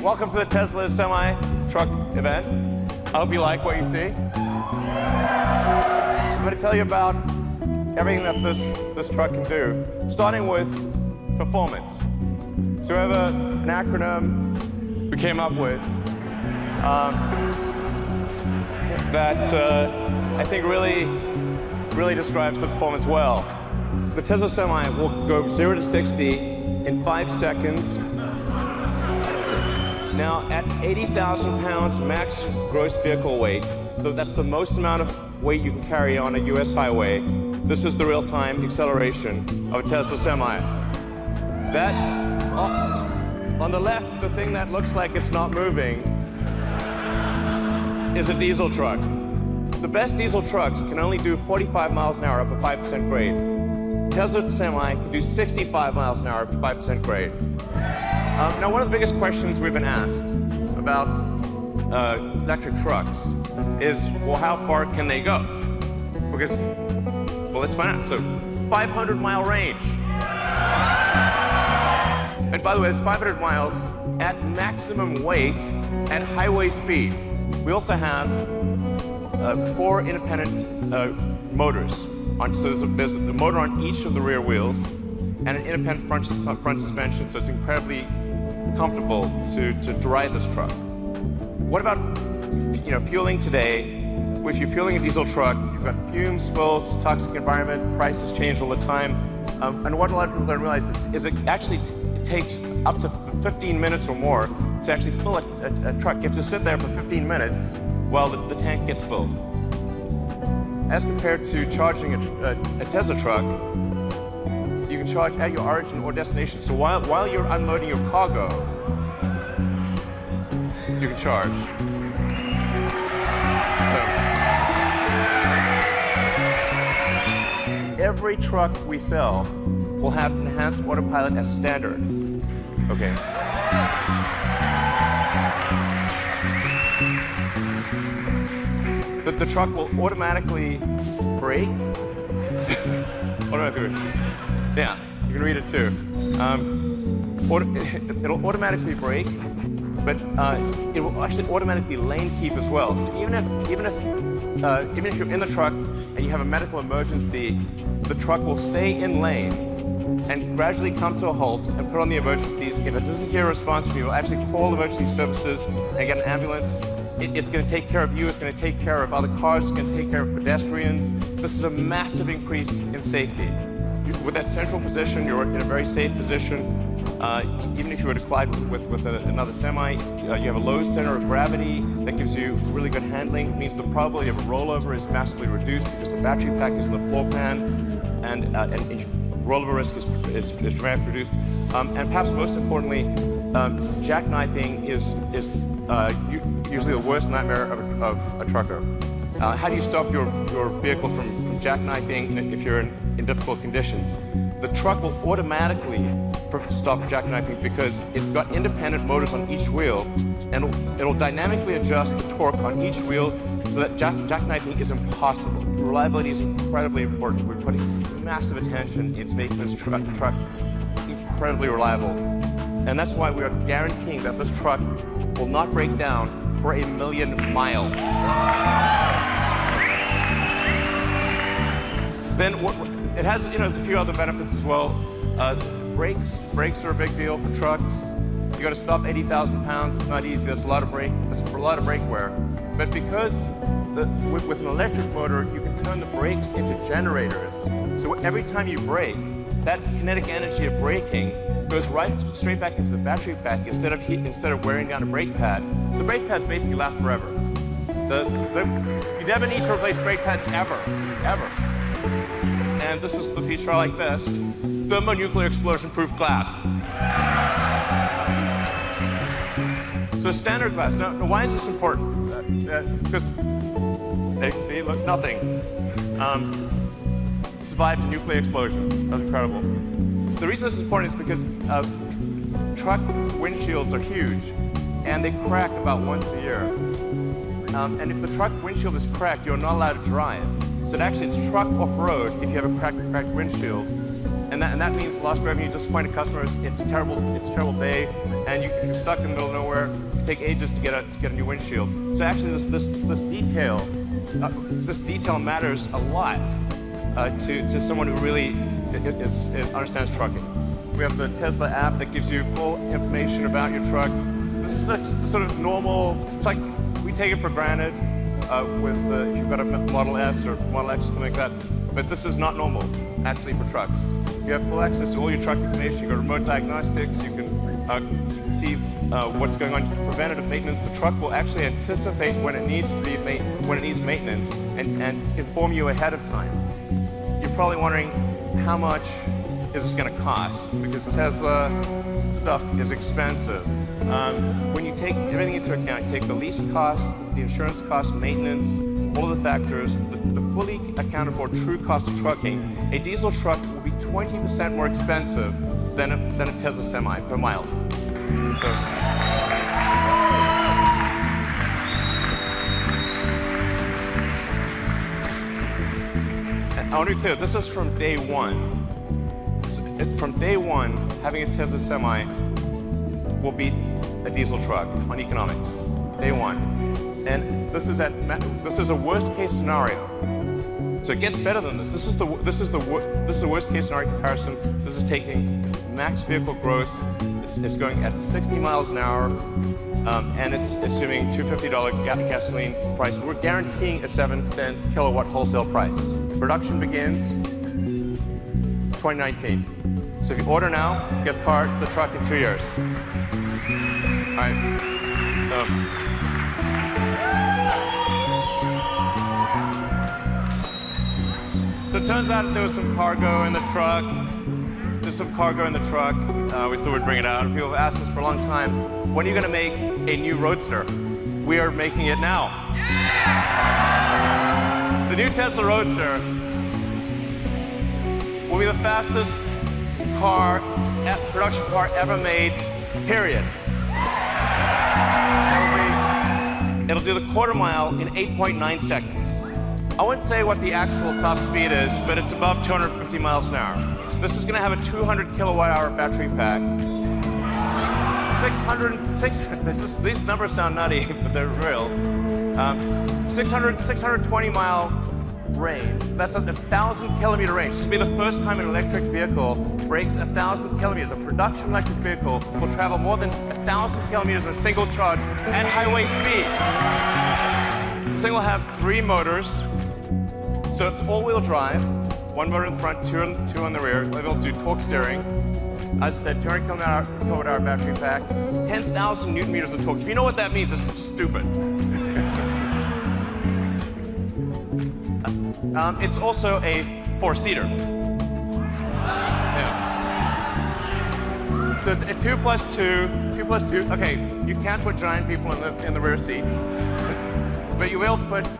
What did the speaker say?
Welcome to the Tesla semi-truck event. I hope you like what you see. I'm going to tell you about everything that this truck can do, starting with performance. So we have an acronym we came up with that I think really describes the performance well. The Tesla Semi will go 0 to 60 in 5 seconds. Now, at 80,000 pounds max gross vehicle weight, so that's the most amount of weight you can carry on a US highway, this is the real-time acceleration of a Tesla Semi. That, on the left, the thing that looks like it's not moving is a diesel truck. The best diesel trucks can only do 45 miles an hour up a 5% grade. Tesla Semi can do 65 miles an hour up a 5% grade. Now, one of the biggest questions we've been asked about electric trucks is, well, how far can they go? Because, well, let's find out. So, 500-mile range. And by the way, it's 500 miles at maximum weight at highway speed. We also have 4 independent motors. So there's a motor on each of the rear wheels and an independent front suspension, so it's incredibly comfortable to drive this truck. What about fueling today? If you're fueling a diesel truck, you've got fumes, spills, toxic environment, prices change all the time. And what a lot of people don't realize is it takes up to 15 minutes or more to actually fill a truck. You have to sit there for 15 minutes while the tank gets filled. As compared to charging a Tesla truck, you can charge at your origin or destination. So while you're unloading your cargo, you can charge. So, every truck we sell will have enhanced autopilot as standard. Okay. The truck will automatically brake. Yeah, you can read it too. It'll automatically brake, but it will actually automatically lane keep as well. So even if you're in the truck and you have a medical emergency, the truck will stay in lane and gradually come to a halt and put on the emergencies. If it doesn't hear a response from you, it will actually call emergency services and get an ambulance. It's going to take care of you, it's going to take care of other cars, it's going to take care of pedestrians. This is a massive increase in safety. With that central position, you're in a very safe position. Even if you were to collide with another semi, you have a low center of gravity that gives you really good handling. It means the probability of a rollover is massively reduced because the battery pack is in the floor pan, and rollover risk is dramatically reduced. And perhaps most importantly, jackknifing is usually the worst nightmare of a trucker. How do you stop your vehicle from jackknifing if you're in difficult conditions? The truck will automatically stop jackknifing because it's got independent motors on each wheel, and it'll dynamically adjust the torque on each wheel so that jackknifing is impossible. Reliability is incredibly important. We're putting massive attention into making this truck incredibly reliable. And that's why we are guaranteeing that this truck will not break down for 1,000,000 miles. Then it has, there's a few other benefits as well. Brakes are a big deal for trucks. You got to stop 80,000 pounds. It's not easy. That's a lot of brake wear. But because with an electric motor, you can turn the brakes into generators. So every time you brake, that kinetic energy of braking goes straight back into the battery pack instead of wearing down a brake pad. So the brake pads basically last forever. You never need to replace brake pads ever. And this is the feature I like best: thermonuclear explosion-proof glass. So standard glass. Now why is this important? Because see, look, nothing. Survived a nuclear explosion. That was incredible. The reason this is important is because truck windshields are huge, and they crack about once a year. And if the truck windshield is cracked, you're not allowed to drive. So actually, it's truck off-road if you have a cracked windshield. And that means lost revenue, disappointed customers. It's a terrible day, and you're stuck in the middle of nowhere. It take ages to get a new windshield. So actually, this detail matters a lot to someone who really understands trucking. We have the Tesla app that gives you full information about your truck. This is sort of normal. It's like we take it for granted if you've got a Model S or Model X or something like that. But this is not normal, actually, for trucks. You have full access to all your truck information. You've got remote diagnostics. You can see what's going on. Preventative maintenance. The truck will actually anticipate when it needs maintenance and inform you ahead of time. You're probably wondering how much is this going to cost, because Tesla stuff is expensive. When you take everything into account, you take the lease cost, the insurance cost, maintenance, all of the factors, the fully accounted for true cost of trucking, a diesel truck will be 20% more expensive than a Tesla Semi per mile. So, I want to be clear, this is from day one. From day one, having a Tesla Semi will beat a diesel truck on economics. Day one. And this is a worst case scenario. So it gets better than this. This is the worst case scenario comparison. This is taking max vehicle gross. It's going at 60 miles an hour, and it's assuming $250 gasoline price. We're guaranteeing a 7-cent kilowatt wholesale price. Production begins 2019. So if you order now, you get the truck in 2 years. All right. So it turns out there was some cargo in the truck. There's some cargo in the truck. We thought we'd bring it out. People have asked us for a long time, when are you going to make a new Roadster? We are making it now. The new Tesla Roadster will be the fastest production car ever made, period. It'll do the quarter mile in 8.9 seconds. I wouldn't say what the actual top speed is, but it's above 250 miles an hour. So this is going to have a 200 kilowatt hour battery pack. These numbers sound nutty, but they're real. 620 mile range. That's a 1,000-kilometer range. This will be the first time an electric vehicle breaks 1,000 kilometers. A production electric vehicle will travel more than 1,000 kilometers in a single charge at highway speed. This thing will have 3 motors. So it's all-wheel drive. 1 motor in the front, 2 on the rear. It'll do torque steering. As I said, 200 kilowatt hour battery pack, 10,000 newton meters of torque. If you know what that means, it's stupid. It's also a 4-seater. Yeah. So it's a 2 plus 2. Okay, you can't put giant people in the rear seat, but you will put